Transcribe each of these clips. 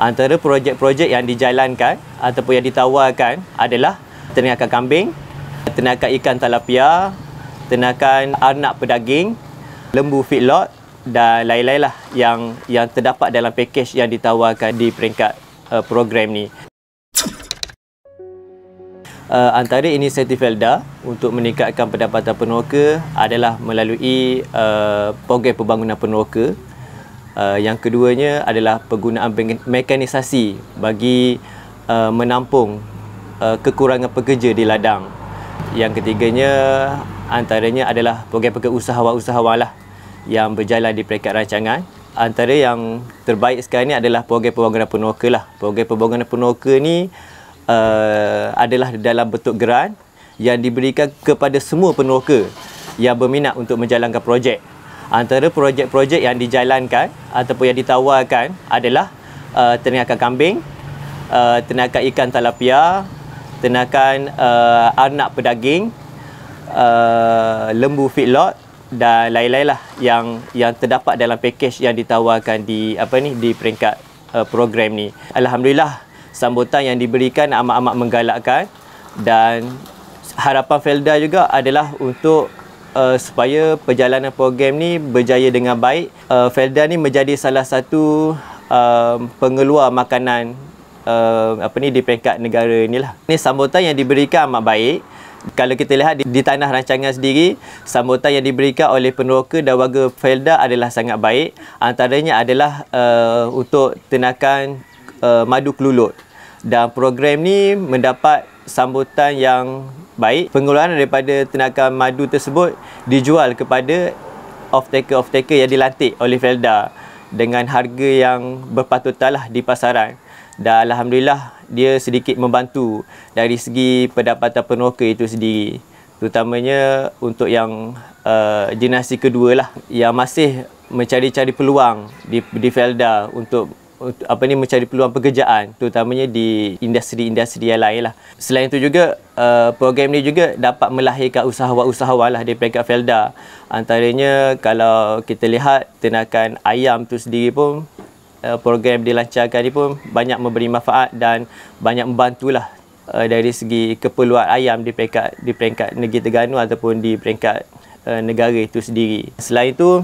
Antara projek-projek yang dijalankan ataupun yang ditawarkan adalah ternakan kambing, ternakan ikan tilapia, ternakan arnab pedaging, lembu feedlot dan lain-lain lah yang terdapat dalam pakej yang ditawarkan di peringkat program ni. Antara inisiatif Felda untuk meningkatkan pendapatan peneroka adalah melalui program pembangunan peneroka. Yang keduanya adalah penggunaan mekanisasi bagi menampung kekurangan pekerja di ladang. Yang ketiganya antaranya adalah program-program usahawan-usahawan lah yang berjalan di peringkat rancangan. Antara yang terbaik sekarang ni adalah program pembangunan peneroka lah. Program pembangunan peneroka ni adalah dalam bentuk geran yang diberikan kepada semua peneroka yang berminat untuk menjalankan projek. Antara projek-projek yang dijalankan ataupun yang ditawarkan adalah ternakan kambing, ternakan ikan tilapia, ternakan arnab pedaging, lembu feedlot dan lain-lain lah yang terdapat dalam pakej yang ditawarkan di peringkat program ni. Alhamdulillah, sambutan yang diberikan amat-amat menggalakkan dan harapan Felda juga adalah untuk supaya perjalanan program ni berjaya dengan baik. Felda ni menjadi salah satu pengeluar makanan di peringkat negara inilah. Ini sambutan yang diberikan amat baik. Kalau kita lihat di tanah rancangan sendiri, sambutan yang diberikan oleh peneroka dan warga Felda adalah sangat baik. Antaranya adalah untuk ternakan madu kelulut. Dan program ni mendapat sambutan yang baik. Pengeluaran daripada ternakan madu tersebut dijual kepada off-taker yang dilantik oleh Felda dengan harga yang berpatutan lah di pasaran. Dan alhamdulillah dia sedikit membantu dari segi pendapatan peneroka itu sendiri. Terutamanya untuk yang generasi kedua lah yang masih mencari-cari peluang di Felda untuk mencari peluang pekerjaan, terutamanya di industri-industri yang lain lah. Selain itu juga program ni juga dapat melahirkan usahawan-usahawan lah di peringkat Felda. Antaranya kalau kita lihat ternakan ayam tu sendiri pun program dilancarkan ni pun banyak memberi manfaat dan banyak membantulah dari segi keperluan ayam di peringkat negeri Terengganu ataupun di peringkat negara itu sendiri. Selain itu,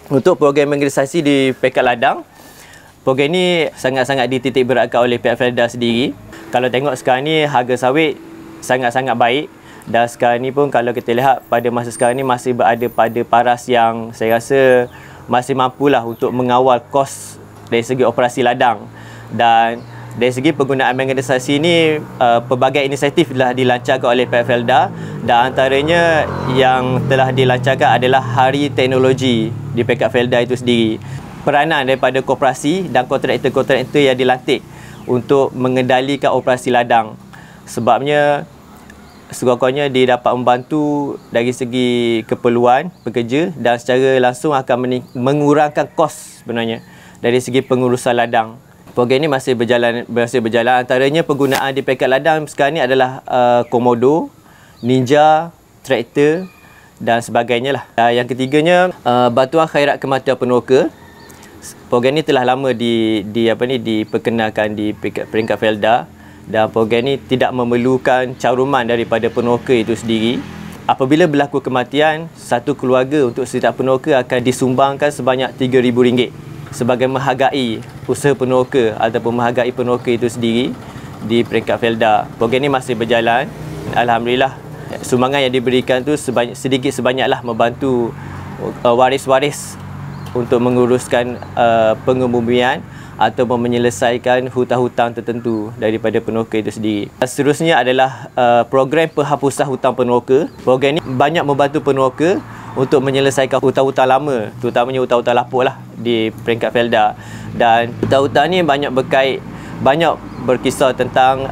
untuk program organisasi di peringkat ladang, program ni sangat-sangat dititik beratkan oleh pihak Felda sendiri. Kalau tengok sekarang ni harga sawit sangat-sangat baik dan sekarang ni pun kalau kita lihat pada masa sekarang ni masih berada pada paras yang saya rasa masih mampulah untuk mengawal kos dari segi operasi ladang. Dan dari segi penggunaan mekanisasi ini pelbagai inisiatif telah dilancarkan oleh pihak Felda dan antaranya yang telah dilancarkan adalah Hari Teknologi di peringkat Felda itu sendiri. Peranan daripada koperasi dan kontraktor-kontraktor yang dilantik untuk mengendalikan operasi ladang. Sebabnya sekurang-kurangnya dia dapat membantu dari segi keperluan pekerja dan secara langsung akan mengurangkan kos sebenarnya dari segi pengurusan ladang. Program ini masih berjalan. Antaranya penggunaan di peringkat ladang sekarang ni adalah komodo, ninja, traktor dan sebagainya lah. Yang ketiganya bantuan khairat kematian peneroka. Program ini telah lama diperkenalkan di peringkat Felda dan program ini tidak memerlukan caruman daripada peneroka itu sendiri. Apabila berlaku kematian, satu keluarga untuk setiap peneroka akan disumbangkan sebanyak RM3,000 sebagai menghargai usaha peneroka ataupun menghargai peneroka itu sendiri di peringkat Felda. Program ini masih berjalan. Alhamdulillah, sumbangan yang diberikan tu sedikit sebanyaklah membantu waris-waris untuk menguruskan pengebumian atau menyelesaikan hutang-hutang tertentu daripada peneroka itu sendiri. Seterusnya adalah program penghapusan hutang peneroka. Program ini banyak membantu peneroka untuk menyelesaikan hutang-hutang lama, terutamanya hutang-hutang lapuk lah di peringkat Felda. Dan hutang-hutang ni banyak berkisar tentang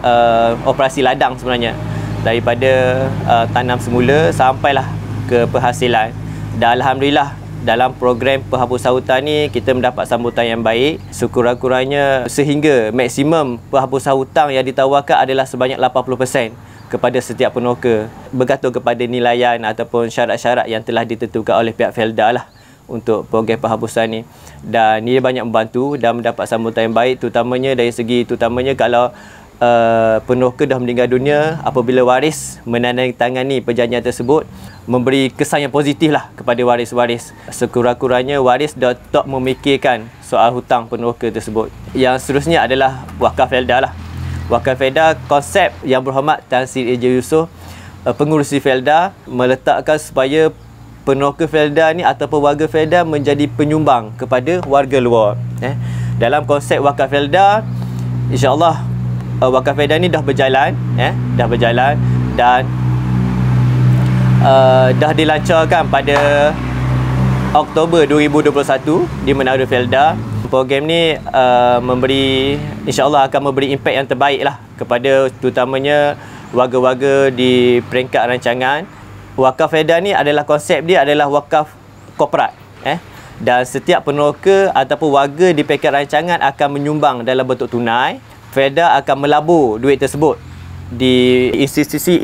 operasi ladang sebenarnya, daripada tanam semula sampailah ke penghasilan. Dan alhamdulillah dalam program penghapusan hutang ni kita mendapat sambutan yang baik. Sekurang-kurangnya sehingga maksimum penghapusan hutang yang ditawarkan adalah sebanyak 80% kepada setiap peneroka, bergantung kepada nilaian ataupun syarat-syarat yang telah ditentukan oleh pihak Felda lah untuk program penghapusan ni, dan ia banyak membantu dan mendapat sambutan yang baik, terutamanya dari segi kalau peneroka dah meninggal dunia, apabila waris menandatangani perjanjian tersebut, memberi kesan yang positif lah kepada waris-waris. Sekurang-kurangnya waris dah tak memikirkan soal hutang peneroka tersebut. Yang seterusnya adalah wakaf Felda lah. Wakaf Felda, konsep Yang Berhormat Tan Sri Eja Yusof, pengurusi Felda, meletakkan supaya peneroka Felda ni ataupun warga Felda menjadi penyumbang kepada warga luar. Dalam konsep wakaf Felda, insya-Allah wakaf Felda ni dah berjalan, dan dah dilancarkan pada Oktober 2021 di Menara Felda. Program ni insya-Allah akan memberi impak yang terbaik lah kepada terutamanya warga-warga di peringkat rancangan. Wakaf Felda ni adalah konsep dia adalah wakaf korporat, dan setiap peneroka ataupun warga di peringkat rancangan akan menyumbang dalam bentuk tunai. Felda akan melabur duit tersebut di institusi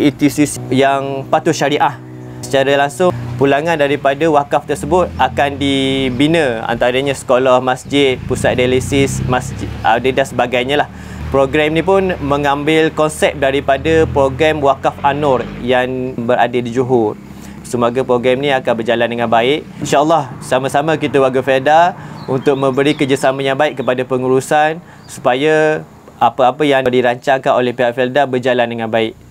yang patuh syariah. Secara langsung, pulangan daripada wakaf tersebut akan dibina, antaranya sekolah, masjid, pusat dialisis, masjid dan sebagainya lah. Program ni pun mengambil konsep daripada program Wakaf An-Nur yang berada di Johor. Semoga program ni akan berjalan dengan baik. InsyaAllah sama-sama kita warga Felda untuk memberi kerjasama yang baik kepada pengurusan supaya apa-apa yang dirancangkan oleh pihak Felda berjalan dengan baik.